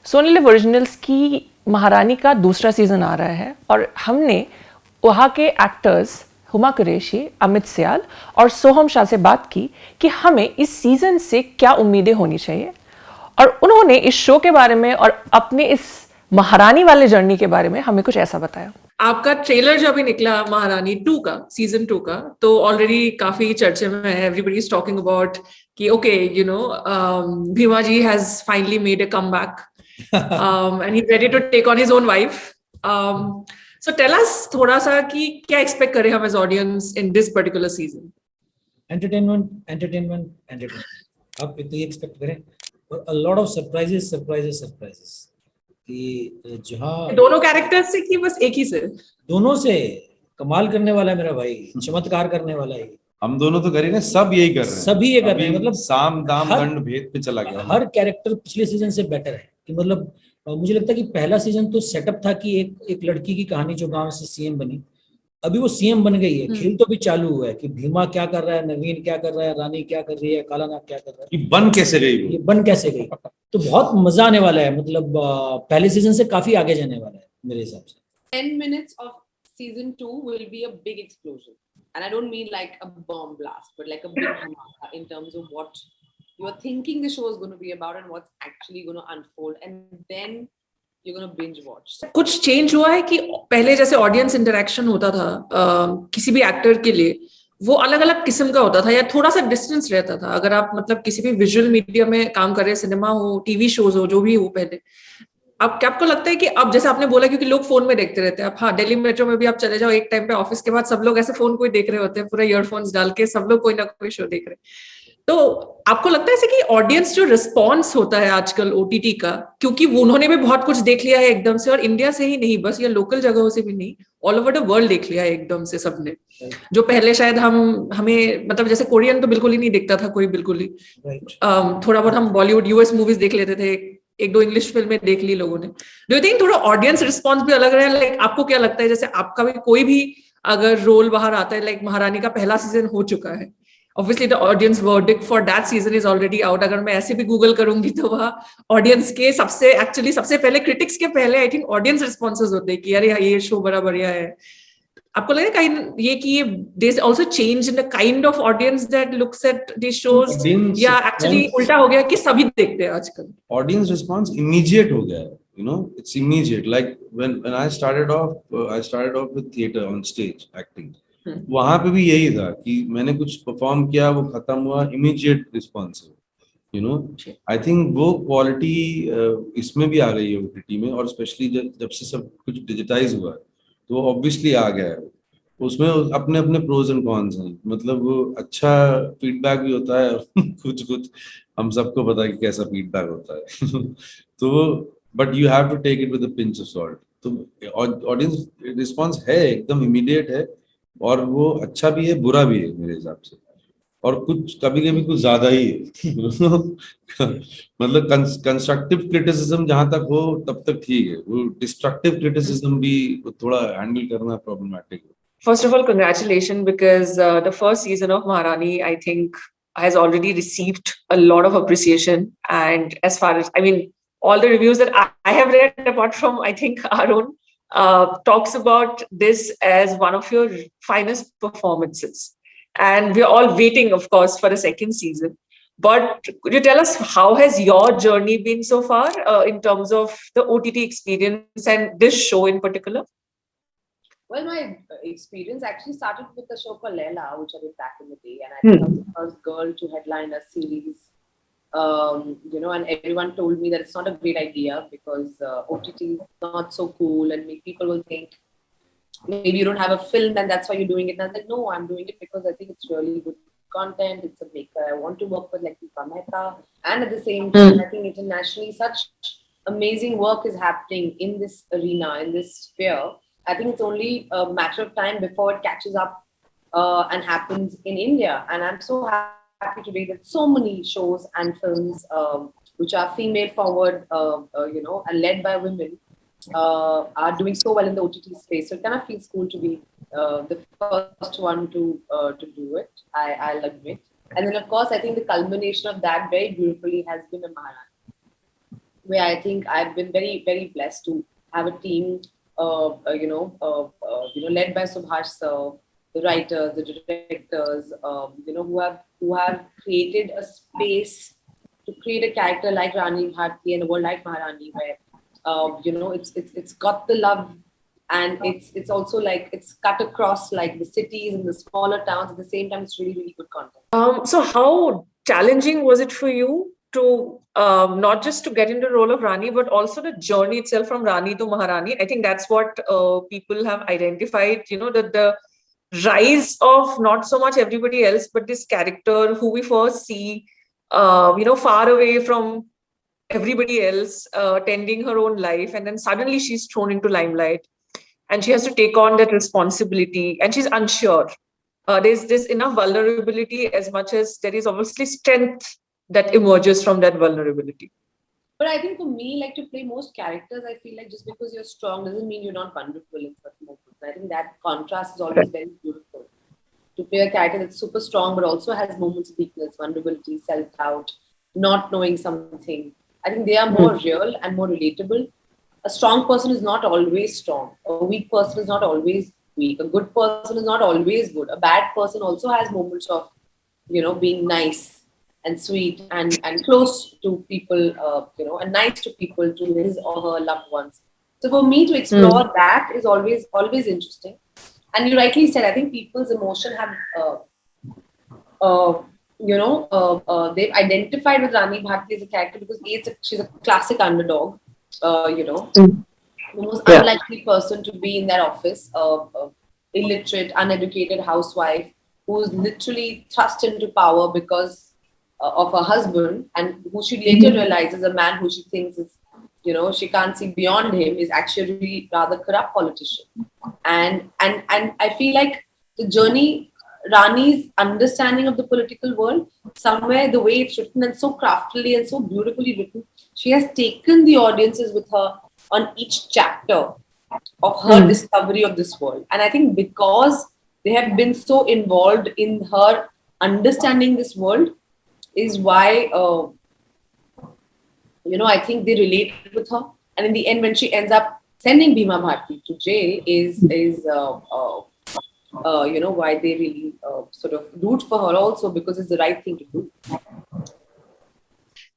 Soni live originals की महारानी का दूसरा सीजन आ रहा है और हमने वहाँ के एक्टर्स हुमा कुरैशी, अमित सियाल और सोहम शाह से बात की कि हमें इस सीजन से क्या उम्मीदें होनी चाहिए, और उन्होंने इस शो के बारे में और अपने इस महारानी वाले जर्नी के बारे में हमें कुछ ऐसा बताया। आपका ट्रेलर जो अभी निकला महारानी 2 का, सीजन 2 का, तो ऑलरेडी काफी चर्चे में है, एवरीबडी इज टॉकिंग अबाउट कि okay Bhima ji has finally made a comeback and he is ready to take on his own wife. So tell us थोड़ा सा कि क्या एक्सपेक्ट करें हम as audience in this particular season. Entertainment आप तो ये एक्सपेक्ट करें, और अ लॉट ऑफ सरप्राइजेस कि जहाँ दोनों कैरेक्टर्स से कि बस एक ही से? दोनों से कमाल करने वाला है मेरा भाई, चमत्कार करने वाला है। हम दोनों तो कर रहे हैं, सब यही कर रहे हैं, सभी ये कर रहे हैं, मतलब साम दाम दंड भेद पे चला गया। हर कैरेक्टर पिछले सीजन से बेटर है कि मतलब मुझे लगता है कि पहला सीजन तो सेटअप था कि एक लड़की की कहानी जो गांव से सीएम बनी, अभी वो सीएम बन गई है, खेल तो भी चालू हुआ है कि भीमा क्या कर रहा है, नवीन क्या कर रहा है, रानी क्या कर रही है, काला नाग क्या कर रहा है, कि बन कैसे गई, ये बन कैसे गई। तो बहुत मजा आने वाला है, मतलब पहले सीजन से काफी आगे जाने वाला है मेरे हिसाब से। 10 minutes of season 2 will be a big explosion, and I don't mean like a bomb blast, but like a big dhamaka in terms of what you're thinking the show is going to be about and what's actually going to unfold, and then you're going to binge watch. कुछ change हुआ है कि पहले जैसे audience interaction होता था किसी भी एक्टर के लिए, वो अलग अलग किस्म का होता था या थोड़ा सा डिस्टेंस रहता था? अगर आप मतलब किसी भी विजुअल मीडिया में काम कर रहे हैं, सिनेमा हो, टीवी शोज हो, जो भी हो, पहले अब क्या आपको लगता है कि अब जैसे आपने बोला क्योंकि लोग फोन में देखते रहते हैं, आप हाँ दिल्ली मेट्रो में भी आप चले जाओ, एक टाइम पे ऑफिस के बाद सब लोग ऐसे फोन को ही देख रहे होते हैं, पूरा ईयरफोन्स डाल के सब लोग कोई ना कोई शो देख रहे हैं, तो आपको लगता है कि ऑडियंस जो रिस्पॉन्स होता है आजकल ओटीटी का, क्योंकि वो उन्होंने भी बहुत कुछ देख लिया है एकदम से, और इंडिया से ही नहीं बस या लोकल जगहों से भी नहीं, ऑल ओवर द वर्ल्ड देख लिया है एकदम से सबने, जो पहले शायद हमें मतलब जैसे कोरियन तो बिल्कुल ही नहीं देखता था कोई, बिल्कुल ही थोड़ा बहुत हम बॉलीवुड यूएस मूवीज देख लेते थे, एक दो इंग्लिश फिल्में देख ली लोगों ने। डू यू थिंक थोड़ा ऑडियंस रिस्पॉन्स भी अलग रहा है? लाइक आपको क्या लगता है, जैसे आपका भी कोई भी अगर रोल बाहर आता है, लाइक महारानी का पहला सीजन हो चुका है, obviously the audience verdict for that season is already out, अगर मैं ऐसे भी गूगल करूंगी तो वह ऑडियंस के सबसे पहले क्रिटिक्स के पहले आई थिंक ऑडियंस रिस्पॉन्सेज होते हैं कि अरे ये शो बड़ा बढ़िया है। आपको लगे कहीं ये कि ये there also change in the kind of audience that looks at this shows, या एक्चुअली उल्टा हो गया कि सभी देखते हैं आजकल? ऑडियंस रिस्पांस इमीडिएट हो गया है, it's immediate. Like when I started off with theater on stage acting. वहां पे भी यही था कि मैंने कुछ परफॉर्म किया, वो खत्म हुआ, इमीडिएट रिस्पॉन्स है। आई थिंक वो क्वालिटी इसमें भी आ गई है ओटीटी में, और स्पेशली जब से सब कुछ डिजिटाइज हुआ है तो वो ऑब्वियसली आ गया है। उसमें अपने अपने प्रोज एंड कॉन्स हैं, मतलब अच्छा फीडबैक भी होता है कुछ हम सबको पता है कि कैसा फीडबैक होता है तो but you have to take it with a pinch of salt. तो ऑडियंस रिस्पॉन्स है एकदम इमीडिएट है, और वो अच्छा भी है बुरा भी है मेरे हिसाब से, और कुछ कभी कभी कुछ ज्यादा ही है मतलब कंस्ट्रक्टिव क्रिटिसिज्म जहां तक हो तब तक ठीक है, वो डिस्ट्रक्टिव क्रिटिसिज्म भी थोड़ा हैंडल करना प्रॉब्लमैटिक है। First of all, congratulations, because the first season of Maharani, I think, has already received a lot of appreciation. And as far as, I mean, all the reviews that I have read, apart from, I think, our own, talks about this as one of your finest performances. And we're all waiting, of course, for a second season. But could you tell us how has your journey been so far in terms of the OTT experience and this show in particular? Well, my experience actually started with a show called Leila, which I did back in the day, and I think I was the first girl to headline a series. And everyone told me that it's not a great idea because OTT is not so cool, and people will think maybe you don't have a film and that's why you're doing it. And I was like, no, I'm doing it because I think it's really good content. It's a maker. I want to work with like Deepa Mehta, and at the same time, I think internationally such amazing work is happening in this arena, in this sphere. I think it's only a matter of time before it catches up and happens in India. And I'm so happy today that so many shows and films which are female forward, and led by women are doing so well in the OTT space. So it kind of feels cool to be the first one to do it. I'll admit. And then of course, I think the culmination of that very beautifully has been a Maharani. where I think I've been very, very blessed to have a team, led by Subhash sir, the writers, the directors, who have created a space to create a character like Rani Bharti and a world like Maharani, where it's got the love, and it's also like it's cut across like the cities and the smaller towns. At the same time, it's really, really good content. So how challenging was it for you to not just to get into the role of Rani, but also the journey itself from Rani to Maharani? I think that's what people have identified, that the rise of not so much everybody else, but this character who we first see, far away from everybody else, tending her own life, and then suddenly she's thrown into limelight and she has to take on that responsibility and she's unsure. There's enough vulnerability as much as there is obviously strength that emerges from that vulnerability. But I think for me, like to play most characters, I feel like just because you're strong doesn't mean you're not vulnerable in certain moments. I think that contrast is always very beautiful. To play a character that's super strong, but also has moments of weakness, vulnerability, self-doubt, not knowing something. I think they are more real and more relatable. A strong person is not always strong. A weak person is not always weak. A good person is not always good. A bad person also has moments of, being nice and sweet and close to people, and nice to people, to his or her loved ones. So for me to explore that is always interesting. And you rightly said, I think people's emotion have, they've identified with Rani Bharti as a character because she's a classic underdog. The most unlikely person to be in that office, illiterate, uneducated housewife who's literally thrust into power because of her husband, and who she later realizes a man who she thinks is, she can't see beyond him, is actually a rather corrupt politician. And I feel like the journey, Rani's understanding of the political world, somewhere the way it's written and so craftily and so beautifully written, she has taken the audiences with her on each chapter of her discovery of this world. And I think because they have been so involved in her understanding this world is why, I think they relate with her. And in the end, when she ends up sending Bhima Bharti to jail is why they really sort of root for her also, because it's the right thing to do.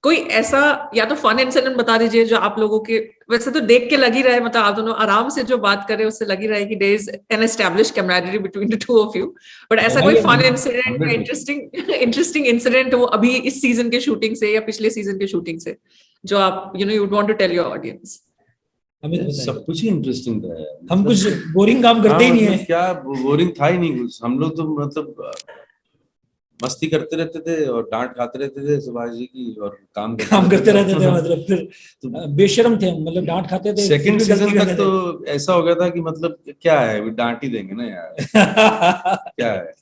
कोई ऐसा या तो fun incident बता दीजिए जो आप लोगों के, वैसे तो देख के लग ही रहा है, मतलब आप दोनों आराम से जो बात कर रहे हैं उससे लग ही रहा है कि there is an established camaraderie between the two of you, but ऐसा कोई फन इंसिडेंट, इंटरेस्टिंग इंसिडेंट वो अभी इस सीजन के शूटिंग से या पिछले सीजन के शूटिंग से जो आप you would want to tell your audience? सब कुछ ही इंटरेस्टिंग था यार, हम कुछ बोरिंग काम करते ही नहीं है। क्या बोरिंग था ही नहीं कुछ, हम लोग तो मतलब मस्ती करते रहते थे और डांट खाते रहते थे सुभाष जी की, और काम करते रहते थे, मतलब फिर बेशर्म थे, मतलब डांट खाते थे। सेकंड सीजन तक तो ऐसा हो गया था कि मतलब क्या है, डांट ही देंगे ना यार क्या है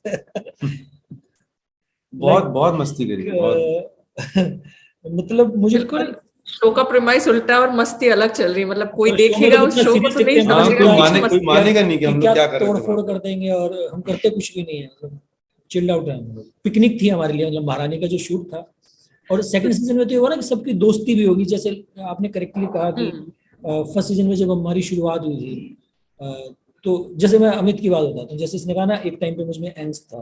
बहुत मस्ती करी, बहुत मतलब मुझे बिल्कुल शो का प्रेमाइस उल्टा है और मस्ती अलग चल रही है, मतलब कोई देखेगा उस शो को तो नहीं समझेगा, कोई मानेगा नहीं कि हम लोग क्या कर रहे हैं, तोड़ फोड़ कर देंगे, और हम करते कुछ भी नहीं है, मतलब चिल्ड आउट है हम लोग। पिकनिक थी हमारे लिए, मतलब महारानी का जो शूट था। और सेकंड सीजन में तो ये हुआ ना कि सबकी दोस्ती भी होगी, जैसे आपने करेक्टली कहा कि फर्स्ट सीजन में जब हमारी शुरुआत हुई थी, तो जैसे मैं अमित की बात बताता हूँ, जैसे इसने कहा ना एक टाइम पे मुझ में एंग्स था,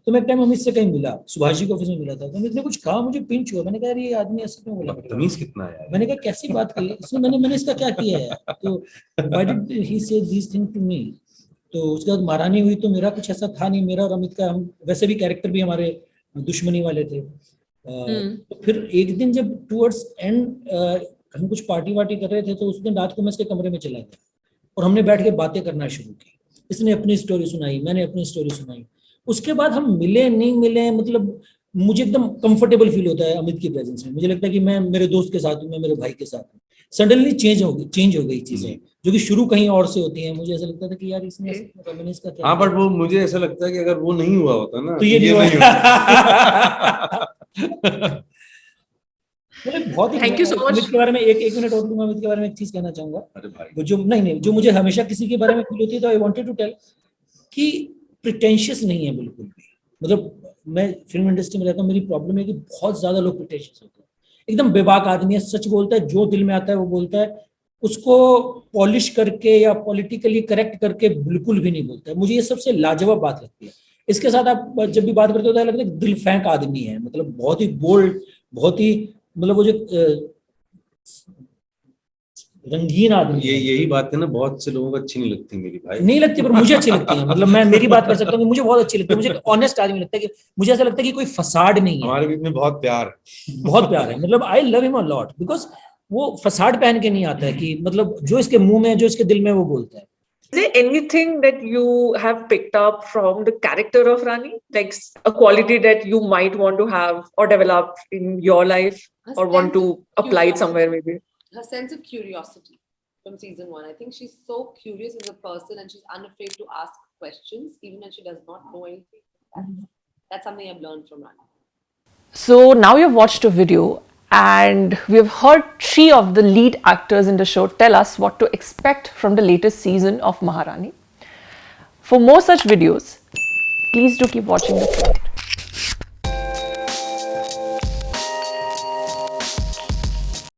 तो मैं एक टाइम अमित से कहीं मिला, सुभाष जी के ऑफिस में मिला था, तो अमित ने कुछ कहा, मुझे पिंच हुआ, मैंने कहा ये आदमी ऐसे क्यों बोला, तमीज कितना है, मैंने कहा कैसी बात की इसने, मैंने इसका क्या किया है, तो व्हाई डिड ही से दिस थिंग टू मी। तो उसके बाद महारानी हुई तो मेरा कुछ ऐसा था नहीं, मेरा और अमित का, हम वैसे भी कैरेक्टर भी हमारे दुश्मनी वाले थे। तो फिर एक दिन जब टुवर्ड्स एंड हम कुछ पार्टी वार्टी कर रहे थे, तो उस दिन रात को मैं इसके कमरे में चला गया और हमने बैठ के बातें करना शुरू की। इसने अपनी स्टोरी सुनाई, मैंने अपनी स्टोरी सुनाई। उसके बाद हम मिले नहीं मिले, मतलब मुझे एकदम कंफर्टेबल फील होता है अमित की प्रेजेंस में। मुझे लगता है कि मैं मेरे दोस्त के साथ हूँ, मैं मेरे भाई के साथ हूँ। सडनली चेंज हो गई चीजें, जो कि शुरू कहीं और से होती हैं। मुझे ऐसा लगता था कि यार इसने मैंने इसका क्या, हाँ, बट वो मुझे ऐसा लगता है कि अगर वो नहीं हुआ होता ना तो ये नहीं होता। बहुत ही thank you so much. Amit के बारे में एक मिनट और लूंगा। अमित के बारे में एक चीज कहना चाहूंगा। अरे भाई, वो जो नहीं जो मुझे हमेशा किसी के बारे में फील होती है, तो आई वांटेड टू टेल कि प्रिटेंशियस नहीं है बिल्कुल भी। मतलब मैं फिल्म इंडस्ट्री में रहता हूँ, मेरी प्रॉब्लम है कि बहुत ज्यादा लोग प्रिटेंशियस होते हैं। एकदम बेबाक आदमी है, सच बोलता है, जो दिल में आता है वो बोलता है, उसको पॉलिश करके या पॉलिटिकली करेक्ट करके बिल्कुल भी नहीं बोलता है। मुझे ये सबसे लाजवाब बात लगती है। इसके साथ आप जब भी बात करते हो तो लगता है दिल फेंक आदमी है, मतलब बहुत ही बोल्ड, बहुत ही मतलब वो जो रंगीन आदमी ये है। यही बात है ना, बहुत से लोगों को अच्छी नहीं लगती मेरी भाई। नहीं लगती, पर मुझे अच्छी लगती है। मतलब मैं मेरी बात कर सकता हूँ कि मुझे बहुत अच्छी लगती है। मुझे ऑनेस्ट आदमी लगता है, कि मुझे ऐसा लगता है कि कोई फसाड नहीं है। हमारे बीच में बहुत प्यार है। बहुत प्यार है, मतलब I love him a lot, because वो फसाड पहन के नहीं आता है कि मतलब जो इसके मुंह में, जो इसके दिल में, वो बोलता है। Is there anything that you have picked up from the character of Rani? Like a quality that you might want to have or develop in your life Her or want sense to of apply it curiosity. somewhere maybe? Her sense of curiosity from season 1. I think she's so curious as a person and she's unafraid to ask questions even when she does not know anything. That's something I've learned from Rani. So now you've watched a video and we've heard 3 of the lead actors in the show tell us what to expect from the latest season of Maharani. For more such videos, please do keep watching ThePrint.